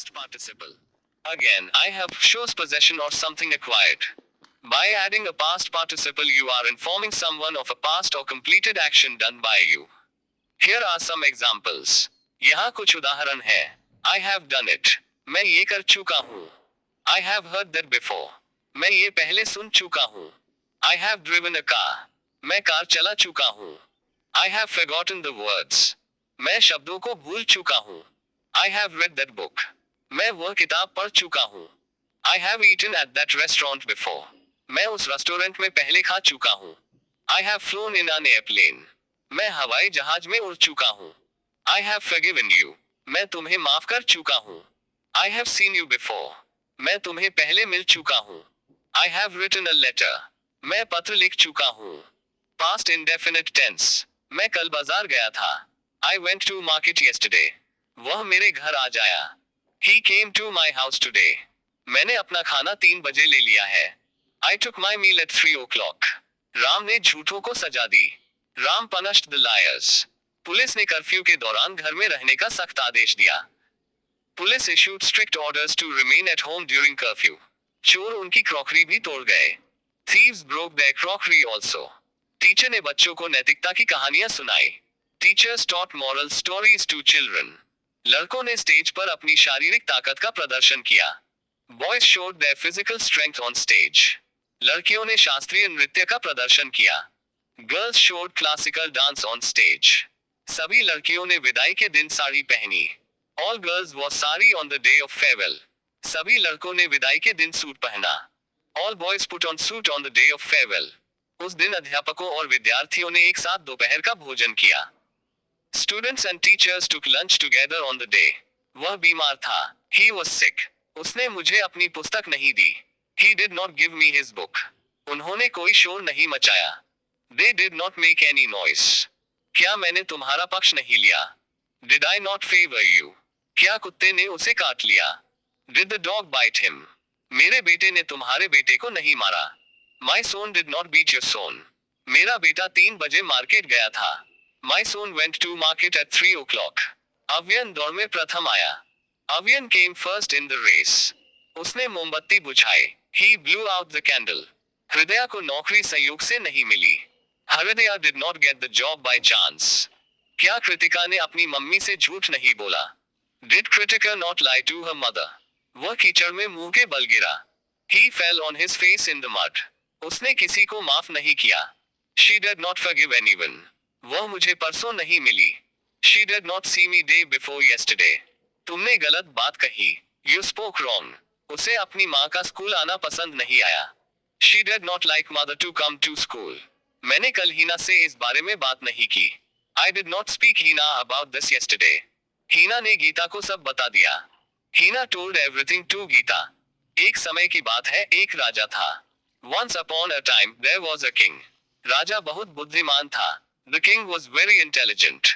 past participle. Again, I have shows possession or something acquired. By adding a past participle, you are informing someone of a past or completed action done by you. Here are some examples. यहाँ कुछ उदाहरण है. I have done it. मैं ये कर चुका हूँ. I have heard that before. मैं ये पहले सुन चुका हूँ. I have driven a car. मैं कार चला चुका हूँ. I have forgotten the words. मैं शब्दों को भूल चुका हूँ. I have read that book. मैं वह किताब पढ़ चुका हूँ. I have eaten at that restaurant before. मैं उस रेस्टोरेंट में पहले खा चुका हूँ. I have flown in an airplane. मैं हवाई जहाज में उड़ चुका हूँ. I have forgiven you. मैं तुम्हें माफ कर चुका हूँ. I have seen you before. मैं तुम्हें पहले मिल चुका हूँ. I have written a letter. मैं पत्र लिख चुका हूँ. Past indefinite tense. मैं कल बाजार गया था. I went to market yesterday. वह मेरे घर आ जाया. He came to my house today. मैंने अपना खाना 3 बजे ले लिया है. I took my meal at 3 o'clock. Ram ने झूठों को सजा दी. Ram punished the liars. Police ने कर्फ्यू के दौरान घर में रहने का सख्त आदेश दिया. Police issued strict orders to remain at home during curfew. चोर उनकी क्रॉकरी भी तोड़ गए. Thieves broke their crockery also. Teacher ने बच्चों को नैतिकता की कहानियां सुनाई. Teachers taught moral stories to children. लड़कों ने स्टेज पर अपनी शारीरिक ताकत का प्रदर्शन किया. Boys showed their physical strength on stage. लड़कियों ने शास्त्रीय नृत्य का प्रदर्शन किया. Girls showed classical dance on stage. सभी लड़कियों ने विदाई के दिन साड़ी पहनी. All girls wore sari on the day of farewell. सभी लड़कों ने विदाई के दिन सूट पहना. All boys put on suit on the day of farewell. उस दिन अध्यापकों और विद्यार्थियों ने एक साथ दोपहर का भोजन किया. Students and teachers took lunch together on the day. वह बीमार था. He was sick. उसने मुझे अपनी पुस्तक नहीं दी. He did not give me his book. उन्होंने कोई शोर नहीं मचाया. They did not make any noise. क्या मैंने तुम्हारा पक्ष नहीं लिया? Did I not favor you? क्या कुत्ते ने उसे काट लिया? Did the dog bite him? मेरे बेटे ने तुम्हारे बेटे को नहीं मारा. My son did not beat your son. मेरा बेटा 3 बजे मार्केट गया था. My son went to market at 3 o'clock. अव्यन दौड़ में प्रथम आया. अव्यन came first in the race. उसने मोमबत्ती बुझाई. He blew out the candle. हृदया को नौकरी संयोग से नहीं मिली. हृदया did not get the job by chance. क्या कृतिका ने अपनी मम्मी से झूठ नहीं बोला? Did Kritika not lie to her mother? वह कीचड़ में मुंह के बल गिरा. He fell on his face in the mud. उसने किसी को माफ नहीं किया. She did not forgive anyone. वह मुझे परसों नहीं मिली. She did not see me day before yesterday. तुमने गलत बात कही. You spoke wrong. उसे अपनी माँ का स्कूल आना पसंद नहीं आया. She did not like mother to come to school. मैंने कल हीना से इस बारे में बात नहीं की. I did not speak Hina about this yesterday. हीना ने गीता को सब बता दिया. Hina told everything to Geeta. एक समय की बात है, एक राजा था. Once upon a time there was a king. राजा बहुत बुद्धिमान था. The king was very intelligent.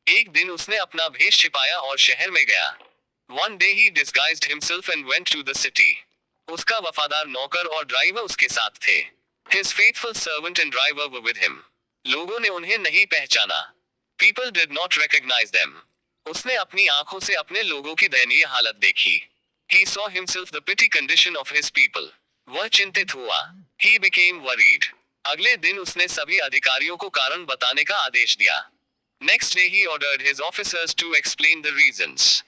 एक दिन उसने अपना भेष छिपाया और शहर में गया. One day he disguised himself and went to the city. उसका वफादार नौकर और ड्राइवर उसके साथ थे. His faithful servant and driver were with him. लोगों ने उन्हें नहीं पहचाना. People did not recognize them. उसने अपनी आंखों से अपने लोगों की दयनीय हालत देखी. He saw himself the pity condition of his people. वह चिंतित हुआ. He became worried. अगले दिन उसने सभी अधिकारियों को कारण बताने का आदेश दिया. Next day he ordered his officers to explain the reasons.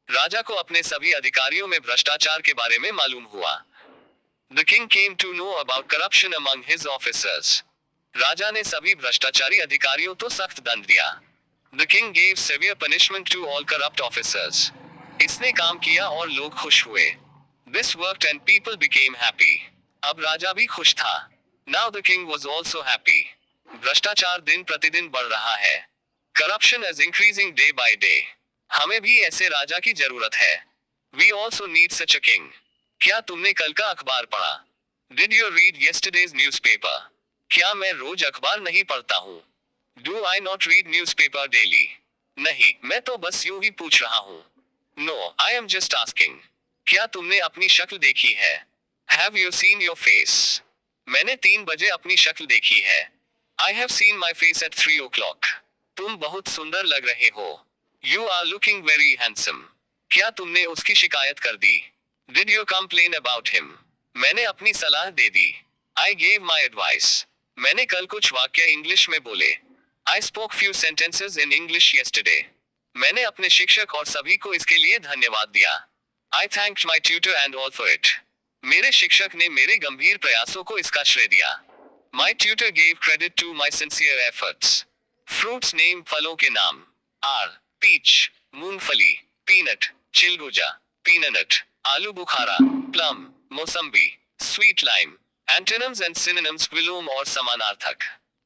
राजा को अपने सभी अधिकारियों में भ्रष्टाचार के बारे में मालूम हुआ. The king came to know about corruption among his officers. राजा ने सभी भ्रष्टाचारी अधिकारियों को सख्त दंड दिया. The king gave severe punishment to all corrupt officers. इसने काम किया और लोग खुश हुए. This worked and people became happy. अब राजा भी खुश था. Now the king was also happy. भ्रष्टाचार दिन प्रतिदिन बढ़ रहा है. Corruption is increasing day by day. हमें भी ऐसे राजा की जरूरत है. We also need such a king. क्या तुमने कल का अखबार पढ़ा? Did you read yesterday's newspaper? क्या मैं रोज अखबार नहीं पढ़ता हूँ? Do I not read newspaper daily? नहीं, मैं तो बस यूं ही पूछ रहा हूँ. No, I am just asking. क्या तुमने अपनी शक्ल देखी है? Have you seen your face? मैंने 3 बजे अपनी शक्ल देखी है. I have seen my face at 3 o'clock. तुम बहुत सुंदर लग रहे हो. You are looking very handsome. क्या तुमने उसकी शिकायत कर दी? Did you complain about him? मैंने अपनी सलाह दे दी. I gave my advice. मैंने कल कुछ वाक्य इंग्लिश में बोले. I spoke few sentences in English yesterday. मैंने अपने शिक्षक और सभी को इसके लिए धन्यवाद दिया. I thanked my tutor and all for it. मेरे शिक्षक ने मेरे गंभीर प्रयासों को इसका श्रेय दिया. My tutor gave credit to my sincere efforts. Fruits name फलों के नाम. are peach, मूंगफली, peanut, चिलगोजा, peanut, आलू बुखारा, plum, mosambi, sweet lime. Antonyms and synonyms विलोम और समानार्थक.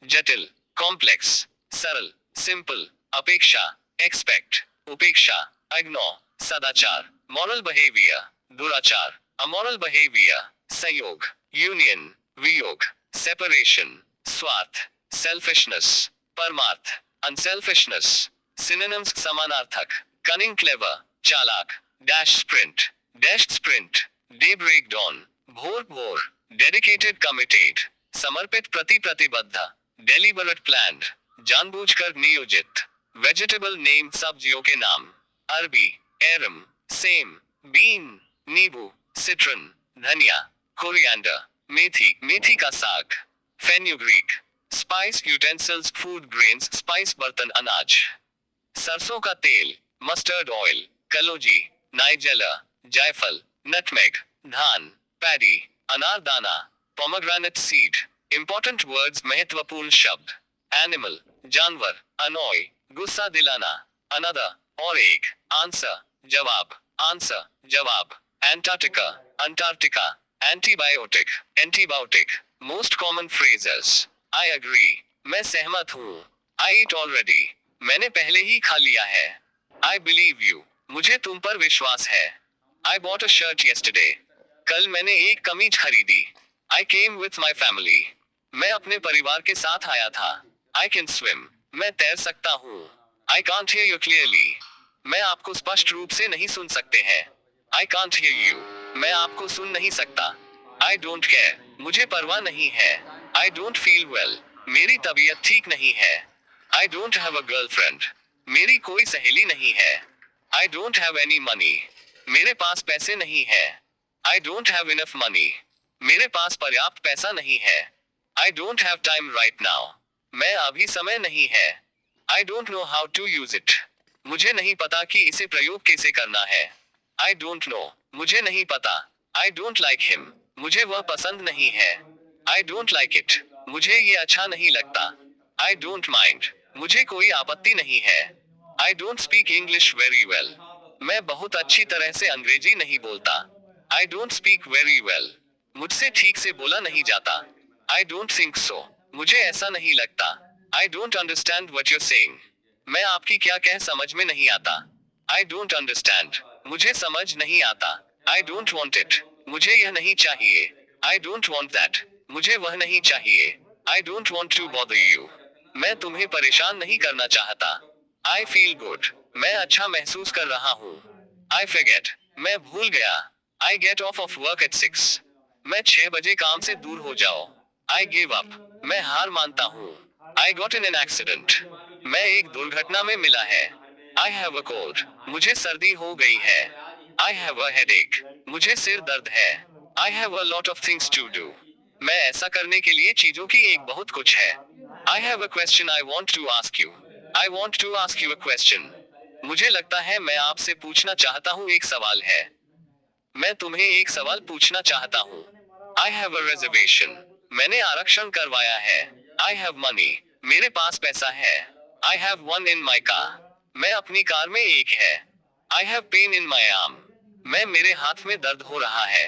जटिल, complex, सरल, simple, अपेक्षा, expect, उपेक्षा, ignore, सदाचार, moral behavior, दुराचार, amoral behavior, संयोग, union, वियोग, separation, स्वार्थ, selfishness, परमार्थ, unselfishness. Synonyms समानार्थक. Cunning, clever, चालाक, dash sprint, dashed sprint, daybreak dawn, भोर भोर, dedicated committed, समर्पित प्रति प्रतिबद्ध, deliberate planned, जानबूझकर नियोजित. Vegetable name सब्जियों के नाम. अरबी, एरम, सेम, बीन, नींबू, citron, धनिया, coriander, मेथी, मेथी का साग. Fenugreek, spice utensils, food grains, spice बर्तन अनाज. सरसों का तेल, मस्टर्ड ऑयल, कलौजी, नाइजेला, जायफल, नटमेग, धान, पैडी, अनारदाना, पोमेग्रेनेट सीड. इंपॉर्टेंट वर्ड्स महत्वपूर्ण शब्द. एनिमल, जानवर, अनॉय, गुस्सा दिलाना, अनदर, और एक, आंसर, जवाब, आंसर, जवाब. Antarctica, Antarctica, antibiotic, antibiotic. Most common phrases. I agree, मैं सहमत हूँ. आई ईट ऑलरेडी, मैंने पहले ही खा लिया है. आई बिलीव यू, मुझे तुम पर विश्वास है. I bought a shirt yesterday, कल मैंने एक कमीज खरीदी. आई केम विथ माई फैमिली, मैं अपने परिवार के साथ आया था. आई कैन स्विम, मैं तैर सकता हूँ. I can't hear you clearly, मैं आपको स्पष्ट रूप से नहीं सुन सकते हैं. आई कांट हियर यू, मैं आपको सुन नहीं सकता. आई डोंट केयर, मुझे परवाह नहीं है. आई डोंट फील वेल, मेरी तबीयत ठीक नहीं है. I don't have a girlfriend, मेरी कोई सहेली नहीं है. I don't have any money, मेरे पास पैसे नहीं है. I don't have enough money, मेरे पास पर्याप्त पैसा नहीं है. I don't have time right now, मैं अभी समय नहीं है. I don't know how to use it, मुझे नहीं पता कि इसे प्रयोग कैसे करना है. आई डोंट नो, मुझे नहीं पता. आई डोंट लाइक हिम, मुझे वह पसंद नहीं है. आई डोंट लाइक इट, मुझे ये अच्छा नहीं लगता. आई डोंट माइंड, मुझे कोई आपत्ति नहीं है. I don't speak English very well, मैं बहुत अच्छी तरह से अंग्रेजी नहीं बोलता. I don't speak very well, मुझसे ठीक से बोला नहीं जाता. आई डोंट थिंक सो, मुझे ऐसा नहीं लगता. I don't understand what you saying, मैं आपकी क्या कह समझ में नहीं आता. आई डोंट अंडरस्टैंड, मुझे समझ नहीं आता. आई डोंट वांट इट, मुझे यह नहीं चाहिए. आई डोंट वांट दैट, मुझे वह नहीं चाहिए. I don't want to bother you, मैं तुम्हें परेशान नहीं करना चाहता. आई फील गुड, मैं अच्छा महसूस कर रहा हूँ. आई फॉरगेट, मैं भूल गया. I get of work at 6, मैं 6 बजे काम से दूर हो जाओ. आई गिव अप, मैं हार मानता हूँ. I got in an accident, मैं एक दुर्घटना में मिला है. आई हैव अ कोल्ड, मुझे सर्दी हो गई है. आई हैव अ हेडेक, मुझे सिर दर्द है. I have a lot of things to do, मैं ऐसा करने के लिए चीजों की एक बहुत कुछ है. I have a question I want to ask you, I want to ask you a question, मुझे लगता है मैं आपसे पूछना चाहता हूँ एक सवाल है. मैं तुम्हें एक सवाल पूछना चाहता हूँ. आई हैव अ रिजर्वेशन, मैंने आरक्षण करवाया है. आई हैव मनी, मेरे पास पैसा है. I have one in my car, मैं अपनी कार में एक है. I have pain in my arm, मैं मेरे हाथ में दर्द हो रहा है.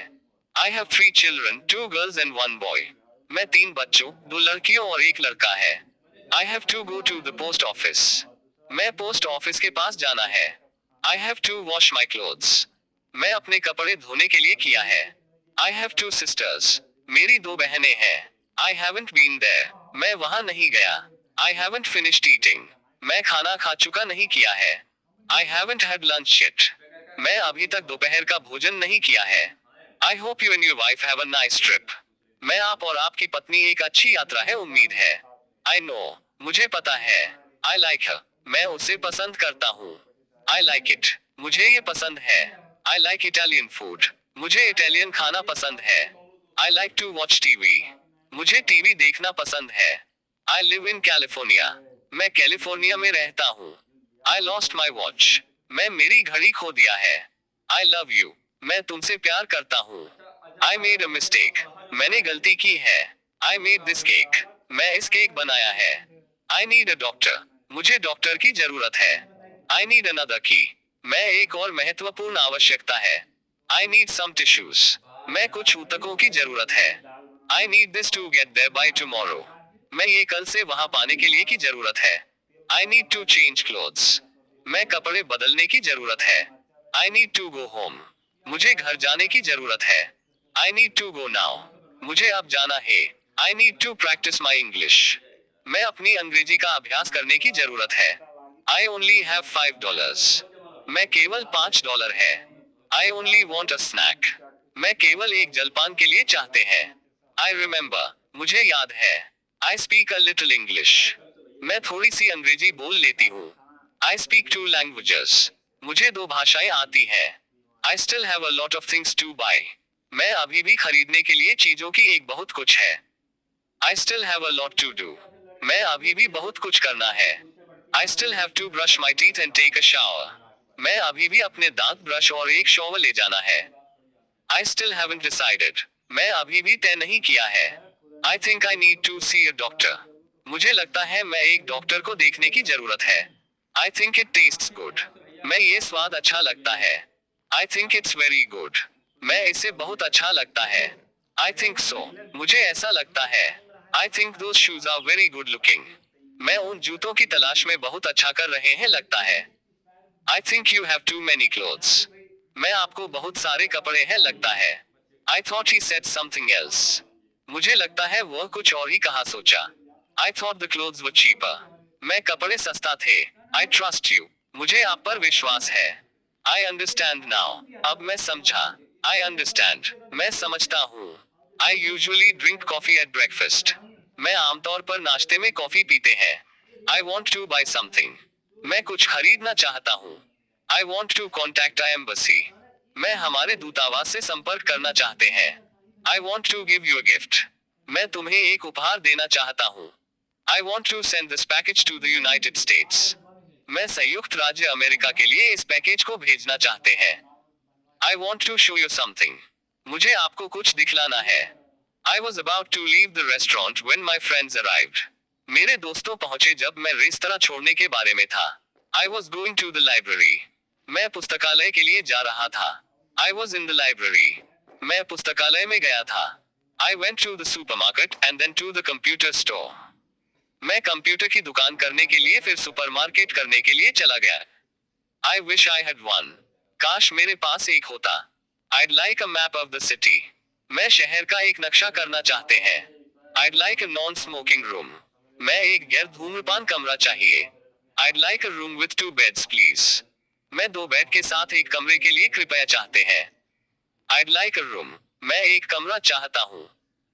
I have 3 children, 2 girls and 1 boy, मैं 3 बच्चों, 2 लड़कियों और 1 लड़का है. I have to go to the post office, मैं पोस्ट ऑफिस के पास जाना है. I have to wash my clothes, मैं अपने कपड़े धोने के लिए किया है. आई हैव 2 सिस्टर्स, मेरी 2 बहनें हैं. आई हैवंट बीन देयर, मैं वहां नहीं गया. आई हैवंट फिनिश्ड ईटिंग, मैं खाना खा चुका नहीं किया है. I haven't had lunch yet, मैं अभी तक दोपहर का भोजन नहीं किया है. I hope you and your wife have a nice trip, मैं आप और आपकी पत्नी एक अच्छी यात्रा है उम्मीद है. आई नो, मुझे पता है. आई लाइक हर, मैं उसे पसंद करता हूँ. आई लाइक इट, मुझे ये पसंद है। I like Italian food. मुझे इटालियन खाना पसंद है। I like to watch TV. मुझे टीवी देखना पसंद है। I live in California. मैं कैलिफोर्निया में रहता हूँ। I lost my watch. मैं मेरी घड़ी खो दिया है। I love you. मैं तुमसे प्यार करता हूँ। I made a mistake. मैंने गलती की है। I made this cake. मैं इस केक बनाया है। I need a doctor. मुझे डॉक्टर की जरूरत है। I need another key. मैं एक और महत्वपूर्ण आवश्यकता है। I need some tissues. मैं कुछ ऊतकों की जरूरत है। I need this to get there by tomorrow. मैं ये कल से वहां पाने के लिए की जरूरत है। I need to change clothes. मैं कपड़े बदलने की जरूरत है। I need to go home. मुझे घर जाने की जरूरत है। I need to go now. मुझे अब जाना है। I need to practice my English. मैं अपनी अंग्रेजी का अभ्यास करने की जरूरत है। I only have $5. मैं केवल $5 है। I only want a snack. मैं केवल एक जलपान के लिए चाहते हैं। I remember. मुझे याद है। I speak a little English. मैं थोड़ी सी अंग्रेजी बोल लेती हूँ। I speak 2 languages. मुझे 2 भाषाएं आती हैं। I still have a lot of things to buy. मैं अभी भी खरीदने के लिए चीजों की एक बहुत कुछ है। I still have a lot to do. मैं अभी भी बहुत कुछ करना है। I still have to brush my teeth and take a shower. मैं अभी भी अपने दांत ब्रश और एक शॉवर ले जाना है। I still haven't decided. मैं अभी भी तय नहीं किया है। I think I need to see a doctor. मुझे लगता है मैं एक डॉक्टर को देखने की जरूरत है। I think it tastes good. मैं ये स्वाद अच्छा लगता है। I think it's very good. मैं इसे बहुत अच्छा लगता है। I think so. मुझे ऐसा लगता है। I think those shoes are very good looking. मैं उन जूतों की तलाश में बहुत अच्छा कर रहे हैं लगता है। I think you have too many clothes. मैं आपको बहुत सारे कपड़े हैं लगता है। I thought he said something else. मुझे लगता है वह कुछ और ही कहा सोचा। I thought the clothes were cheaper. मैं कपड़े सस्ता थे। I trust you. मुझे आप पर विश्वास है। I understand now. अब मैं समझा। I understand. मैं समझता हूँ। I usually drink coffee at breakfast. मैं आमतौर पर नाश्ते में कॉफी पीते हैं। I want to buy something. मैं कुछ खरीदना चाहता हूँ। I want to contact a embassy. मैं हमारे दूतावास से संपर्क करना चाहते हैं। I want to give you a gift. मैं तुम्हें एक उपहार देना चाहता हूँ। I want to send this package to the United States. मैं संयुक्त राज्य अमेरिका के लिए इस पैकेज को भेजना चाहते हैं। I want to show you something. मुझे आपको कुछ दिखलाना है। I was about to leave the restaurant when my friends arrived. मेरे दोस्तों पहुंचे जब मैं रेस्तरां छोड़ने के बारे में था। I was going to the library. मैं पुस्तकालय के लिए जा रहा था। I was in the library. मैं पुस्तकालय में गया था। I went to the supermarket and then to the computer store. मैं कंप्यूटर की दुकान करने के लिए फिर सुपरमार्केट करने के लिए चला गया। I wish I had one. काश मेरे पास एक होता। I'd like a map of the city. मैं शहर का एक नक्शा करना चाहते हैं। I'd like a non-smoking room. मैं एक गैर धूम्रपान कमरा चाहिए। I'd like a room with 2 beds please. मैं 2 बेड के साथ एक कमरे के लिए कृपया चाहते हैं। I'd like a room. मैं एक कमरा चाहता हूँ।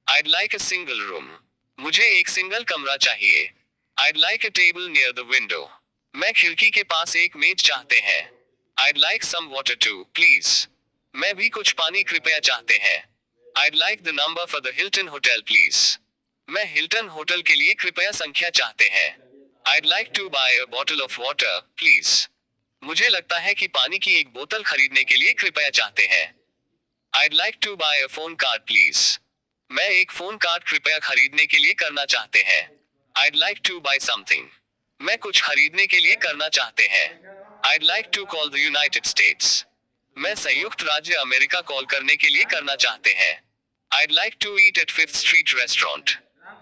I'd like a single room. मुझे एक सिंगल कमरा चाहिए। I'd like a table near the window. मैं खिड़की के पास एक मेज चाहते हैं। I'd like some water too, please. मैं भी कुछ पानी कृपया चाहते हैं। I'd like the number for the Hilton Hotel please. मैं हिल्टन होटल के लिए कृपया संख्या चाहते हैं। I'd like to buy a bottle of water, please. मुझे लगता है कि पानी की एक बोतल खरीदने के लिए कृपया चाहते हैं। I'd like to buy a phone card please. मैं एक फोन कार्ड कृपया खरीदने के लिए करना चाहते हैं। I'd like to buy something. मैं कुछ खरीदने के लिए करना चाहते हैं। I'd like to call the United States. मैं संयुक्त राज्य अमेरिका कॉल करने के लिए करना चाहते हैं। I'd like to eat at 5th Street Restaurant.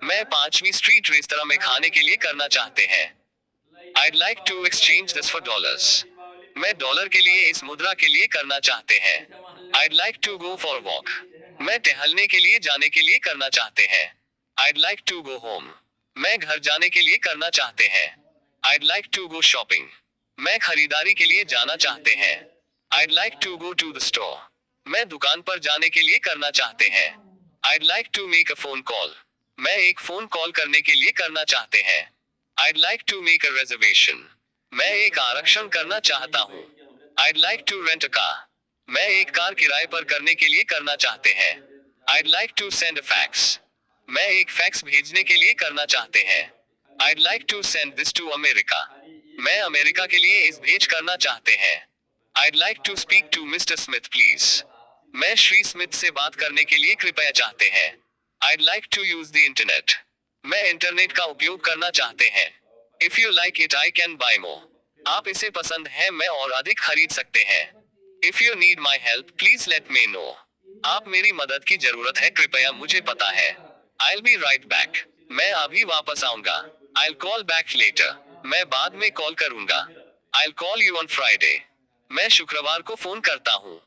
मैं 5वीं स्ट्रीट रेस्तरां में खाने के लिए करना चाहते हैं। I'd like to exchange this for dollars. मैं डॉलर के लिए इस मुद्रा के लिए करना चाहते हैं। I'd like to go for a walk. मैं टहलने के लिए जाने के लिए करना चाहते हैं। I'd like to go home. मैं घर जाने के लिए करना चाहते हैं। I'd like to go shopping. मैं खरीदारी के लिए जाना चाहते हैं। I'd like to go to the store. मैं दुकान पर जाने के लिए करना चाहते हैं। I'd like to make a phone call. मैं एक फोन कॉल करने के लिए करना चाहते हैं। I'd like to make a reservation. मैं एक आरक्षण करना चाहता हूँ। I'd like to rent a car. मैं एक कार किराए पर करने के लिए करना चाहते हैं. I'd like to send a fax. मैं एक फैक्स भेजने के लिए करना चाहते हैं. I'd like to send this to America. मैं अमेरिका के लिए इस भेज करना चाहते हैं. I'd like to speak to Mr. Smith please. मैं श्री स्मिथ से बात करने के लिए कृपया चाहते हैं. I'd like to use the internet. मैं इंटरनेट का उपयोग करना चाहते हैं. If you like it I can buy more. आप इसे पसंद है मैं और अधिक खरीद सकते हैं. If you need my help please let me know. आप मेरी मदद की जरूरत है कृपया मुझे पता है. I'll be right back. मैं अभी वापस आऊंगा. I'll call back later. मैं बाद में कॉल करूंगा. I'll call you on Friday. मैं शुक्रवार को फोन करता हूँ.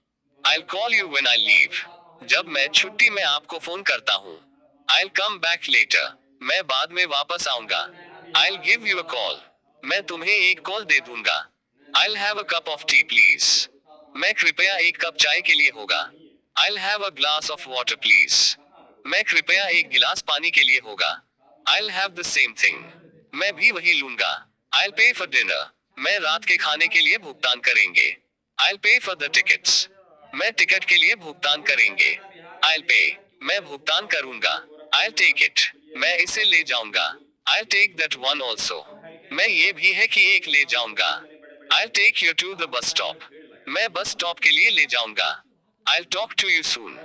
I'll call you when I leave. जब मैं छुट्टी में आपको फोन करता हूँ. I'll come back later. मैं बाद में वापस आऊंगा. I'll give you a call. मैं तुम्हें एक कॉल दे दूंगा. I'll have a cup of tea please. मैं कृपया एक कप चाय के लिए होगा. I'll have a glass of water please. मैं कृपया एक गिलास पानी के लिए होगा. I'll have the same thing. मैं भी वही लूंगा. I'll pay for dinner. मैं रात के खाने के लिए भुगतान करेंगे. I'll pay for the tickets. मैं टिकट के लिए भुगतान करेंगे. I'll pay. मैं भुगतान करूंगा. I'll take it. मैं इसे ले जाऊंगा. I'll take that one also. मैं ये भी है कि एक ले जाऊंगा. I'll take you to the bus stop. मैं बस स्टॉप के लिए ले जाऊंगा. I'll talk to you soon.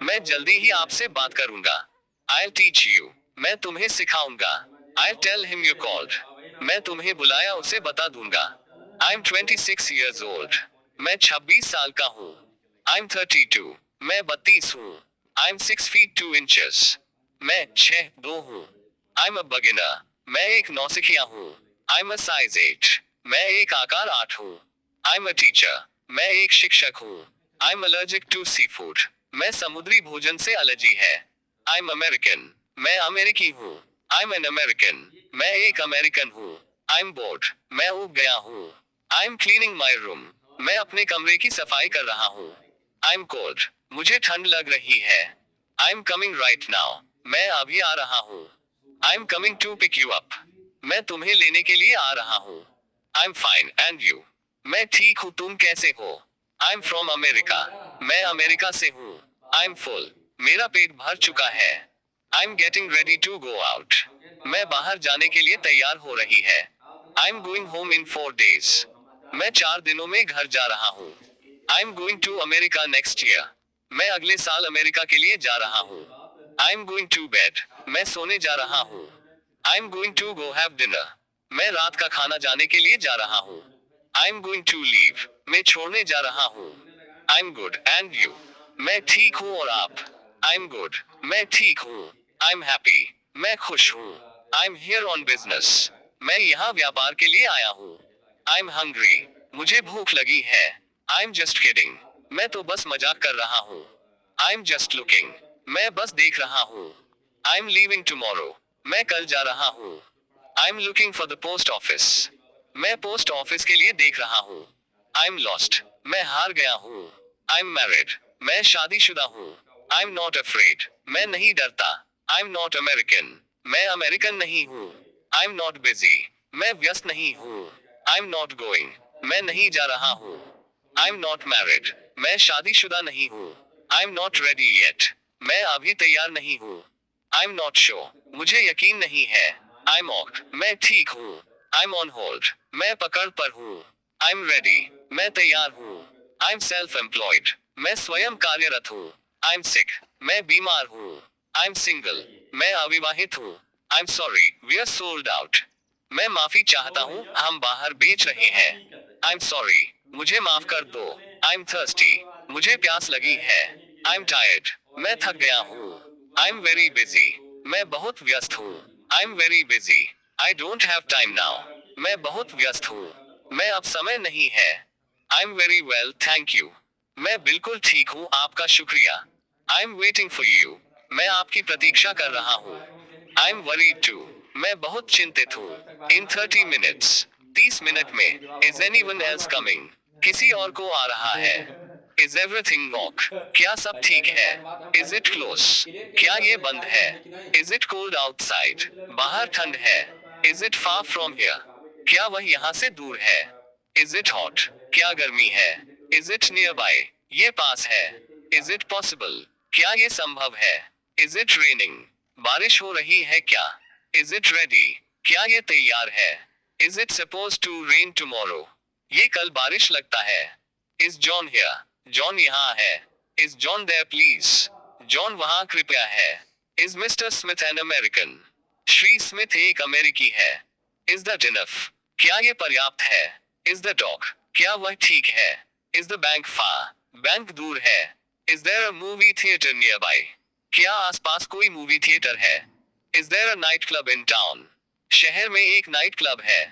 मैं जल्दी ही आपसे बात करूंगा. I'll teach you. मैं तुम्हें सिखाऊंगा. I'll tell him you called. मैं तुम्हें बुलाया उसे बता दूंगा. I'm 26 years old. मैं 26 साल का हूँ. I'm 32. मैं 32 हूँ. I'm 6 feet 2 inches. मैं 6'2" हूँ. I'm a beginner. मैं एक नौसिखिया हूँ. I'm a size 8. मैं एक आकार 8 हूँ. I'm a teacher. मैं एक शिक्षक हूँ. I'm allergic to seafood. मैं समुद्री भोजन से एलर्जी है. I'm American. मैं अमेरिकी हूँ. I'm an American. मैं एक अमेरिकन हूँ. I'm bored. मैं ऊब गया हूँ. I'm cleaning my room. मैं अपने कमरे की सफाई कर रहा हूँ. I'm cold. मुझे ठंड लग रही है. I'm coming right now. मैं अभी आ रहा हूँ. I'm coming to pick you up. मैं तुम्हें लेने के लिए आ रहा हूँ. I'm fine and you. मैं ठीक हूँ तुम कैसे हो? I'm from America. मैं अमेरिका से हूँ. I'm full. मेरा पेट भर चुका है. I'm getting ready to go out. मैं बाहर जाने के लिए तैयार हो रही है. I'm going home in 4 days. मैं 4 दिनों में घर जा रहा हूँ. I'm going to America next year. मैं अगले साल अमेरिका के लिए जा रहा हूँ. I'm going to bed. मैं सोने जा रहा हूँ. I'm going to go have dinner. मैं रात का खाना जाने के लिए जा रहा हूँ. I'm going to leave. मैं छोड़ने जा रहा हूँ. I'm good and you. मैं ठीक हूँ और आप? I'm good. मैं ठीक हूँ. I'm happy. मैं खुश हूँ. I'm here on business. मैं यहाँ व्यापार के लिए आया हूँ. I'm hungry. मुझे भूख लगी है. I'm just kidding. मैं तो बस मजाक कर रहा हूँ. I'm just looking. मैं बस देख रहा हूँ. I'm leaving tomorrow. मैं कल जा रहा हूँ. I'm looking for the post office. मैं पोस्ट ऑफिस के लिए देख रहा हूँ. I'm lost. मैं हार गया हूँ. I'm married. मैं शादीशुदा हूँ. I'm not afraid. मैं नहीं डरता. I'm not American. मैं अमेरिकन नहीं हूँ. I'm not busy. मैं व्यस्त नहीं हूँ. I'm not going. मैं नहीं जा रहा हूँ. I'm not married. मैं शादीशुदा नहीं हूँ. I'm not ready yet. मैं अभी तैयार नहीं हूँ. I'm not sure. मुझे यकीन नहीं है. I'm off. मैं ठीक हूँ. I'm on hold. मैं पकड़ पर हूँ. I'm ready. मैं तैयार हूँ. I'm self-employed. मैं स्वयं कार्यरत हूँ. I'm sick. मैं बीमार हूँ. I'm single. मैं अविवाहित हूँ. I'm sorry. We are sold out. मैं माफी चाहता हूँ हम बाहर बेच रहे हैं. I'm sorry. मुझे माफ कर दो. I'm thirsty. मुझे प्यास लगी है. I'm tired. मैं थक गया हूँ. I'm very busy. मैं बहुत व्यस्त हूँ. I'm very busy. I don't have time now. मैं बहुत व्यस्त हूँ. मैं अब समय नहीं है. I'm very well, thank you. मैं बिल्कुल ठीक हूँ आपका शुक्रिया. I'm waiting for you. मैं आपकी प्रतीक्षा कर रहा हूँ. I'm worried too. मैं बहुत चिंतित हूँ. In 30 minutes. 30 मिनट में. Is anyone else coming? किसी और को आ रहा है. Is everything ok? क्या सब ठीक है? Is it close? क्या ये बंद है? Is it cold outside? बाहर ठंड है. Is it far from here? क्या वह यहाँ से दूर है? Is it hot? क्या गर्मी है? Is it nearby? ये पास है? Is it possible? क्या ये संभव है? Is it raining? बारिश हो रही है क्या? Is it ready? क्या ये तैयार है? Is it suppose to rain tomorrow? ये कल बारिश लगता है। Is John here? जॉन यहाँ है। Is John there please? John वहां कृपया है। Is mister Smith an American? Shri Smith एक अमेरिकी है। Is that enough? क्या ये पर्याप्त है? Is the dog? क्या वह ठीक है? Is the bank far? Bank दूर है। Is there a movie theatre nearby? क्या आसपास कोई मूवी थिएटर है? Is there a night club in town? शहर में एक नाइट क्लब है।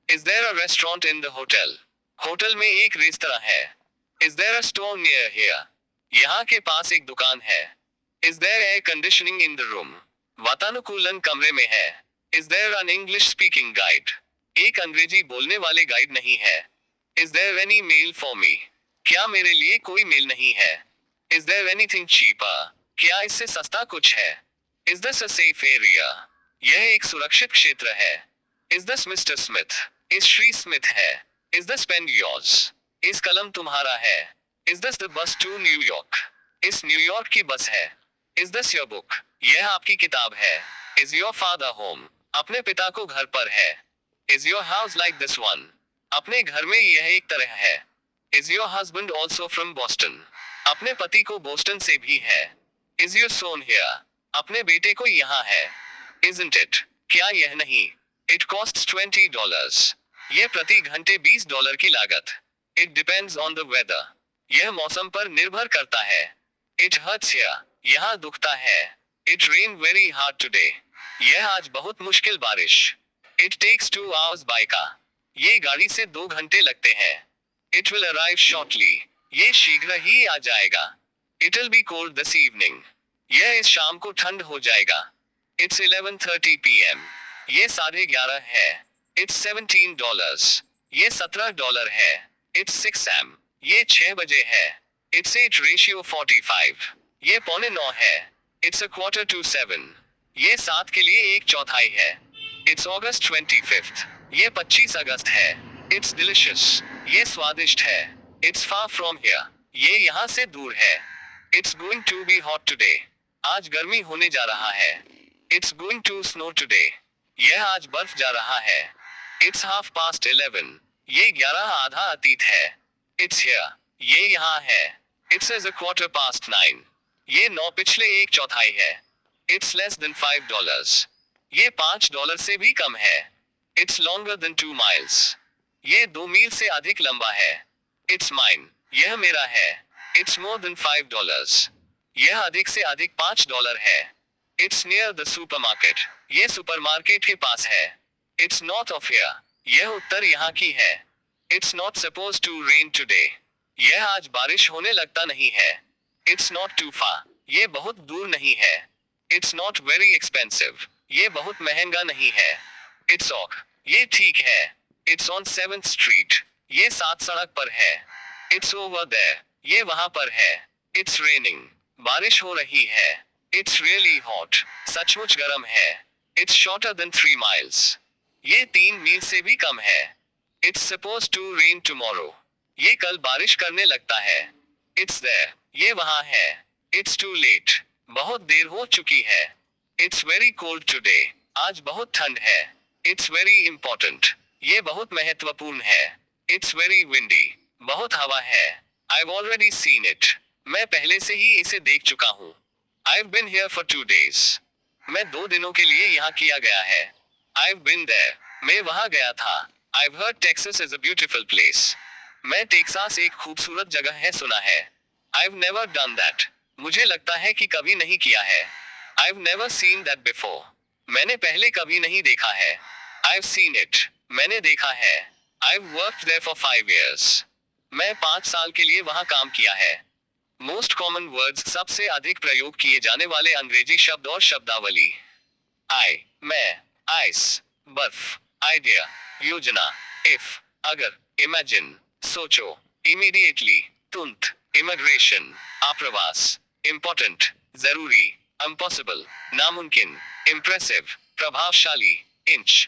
Is there a restaurant in the hotel? Hotel में एक रेस्तरां है। Is there a store near here? यहाँ के पास एक दुकान है। Is there air conditioning in the room? वातानुकूलन कमरे में है। Is there an English speaking guide? एक अंग्रेजी बोलने वाले गाइड नहीं है। Is there any mail for me? क्या मेरे लिए कोई मेल नहीं है? Is there anything cheaper? क्या इससे सस्ता कुछ है? Is this a safe area? यह एक सुरक्षित क्षेत्र है। Is this mister Smith? इस श्री स्मिथ है। Is this pen yours? इस कलम तुम्हारा है। Is this the bus to New York? इस न्यूयॉर्क की बस है। Is this your book? यह आपकी किताब है। Is your father home? अपने पिता को घर पर है। Is your house like this one? अपने घर में यह एक तरह है। Is your husband also from Boston? अपने पति को बोस्टन से भी है। Is your son here? अपने बेटे को यहाँ है। Isn't it? क्या यह नहीं? It costs $20। यह प्रति घंटे $20 की लागत। It depends on the weather? यह मौसम पर निर्भर करता है। It hurts here? यहाँ दुखता है। It rain very hard today? यह आज बहुत मुश्किल बारिश। It takes 2 hours by car? ये गाड़ी से 2 घंटे लगते हैं। It will arrive shortly? ये शीघ्र ही आ जाएगा। It will be cold this evening? यह इस शाम को ठंड हो जाएगा। It's 11:30 PM? ये $11:30 है। इट्स $17? ये $17 है। It's 6 am? ये 6 बजे है। इट्स 8:45? ये 8:45 है। इट्स 7:15? ये 7 के लिए 1/4 है। It's August 25th? ये 25 अगस्त है। It's delicious? ये स्वादिष्ट है। It's far from here? ये यहाँ से दूर है। It's going to be hot today? आज गर्मी होने जा रहा है। It's going to snow today? यह आज बर्फ जा रहा है। इट्स 11:30? ये 11 आधा अतीत है। It's here? ये यहाँ है। It's is 9:15? ये 9 पिछले 1/4 है। It's less than $5? ये $5 से भी कम है। It's longer than 2 miles? ये 2 मील से अधिक लंबा है। It's mine? यह मेरा है। It's more than $5? यह अधिक से अधिक $5 है। It's near the supermarket? ये सुपरमार्केट के पास है। It's north of here? यह उत्तर यहाँ की है। It's not suppose to rain today? यह आज बारिश होने लगता नहीं है। It's not too far? ये बहुत दूर नहीं है। It's not very expensive? ये बहुत महंगा नहीं है। इट्स ऑक? ये ठीक है। It's on 7th Street? ये 7 सड़क पर है। It's over there? ये वहां पर है। It's raining? बारिश हो रही है। It's really hot? सचमुच गर्म है। It's shorter than 3 miles? ये 3 मील से भी कम है। It's suppose to rain tomorrow? ये कल बारिश करने लगता है। It's there? ये वहां है। It's too late? बहुत देर हो चुकी है। It's very cold today? आज बहुत ठंड है। It's very important? ये बहुत महत्वपूर्ण है। It's very windy? बहुत हवा है। I've already seen it? मैं पहले से ही इसे देख चुका हूँ। I've been here for 2 days? मैं 2 दिनों के लिए यहाँ किया गया है। I've been there? मैं वहाँ गया था। I've heard Texas is a beautiful place? मैं टेक्सास एक खूबसूरत जगह है सुना है। I've never done that? मुझे लगता है कि कभी नहीं किया है। I've never seen that before? मैंने पहले कभी नहीं देखा है। I've seen it? मैंने देखा है। I've worked there for 5 years? मैं 5 साल के लिए वहाँ काम किया है। Most common words? सबसे अधिक प्रयोग किए जाने वाले अंग्रेजी शब्द और शब्दावली। आई, मैं, आइस, बर्फ, आइडिया, योजना, इफ, अगर, इमेजिन, सोचो, इमीडिएटली, तुरंत, इमिग्रेशन, आप्रवास, इम्पोर्टेंट, जरूरी, इम्पॉसिबल, नामुमकिन, इम्प्रेसिव, प्रभावशाली, इंच,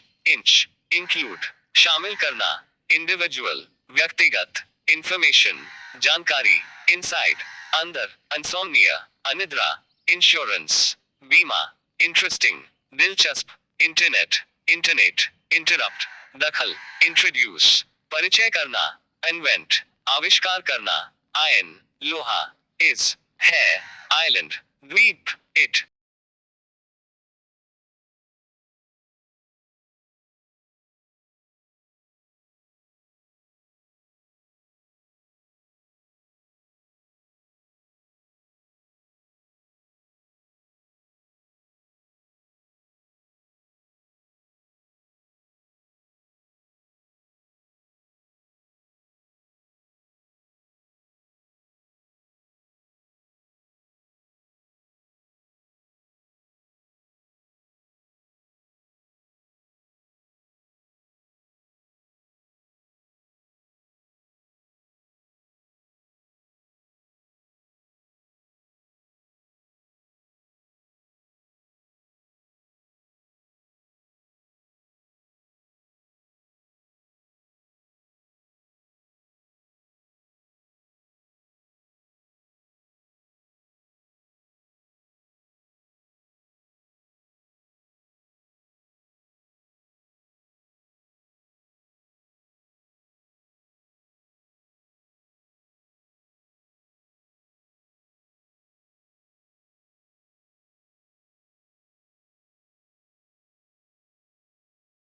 इंक्लूड, शामिल करना, इंडिविजुअल, व्यक्तिगत, इंफॉर्मेशन, जानकारी, इनसाइट, अंदर, इंसोम्निया, अनिद्रा, इंश्योरेंस, बीमा, इंटरेस्टिंग, दिलचस्प, इंटरनेट, इंटरनेट, इंटरप्ट, दखल, इंट्रोड्यूस, परिचय करना, इन्वेंट, आविष्कार करना, आयन, लोहा, इज, है, आइलैंड, द्वीप, इट,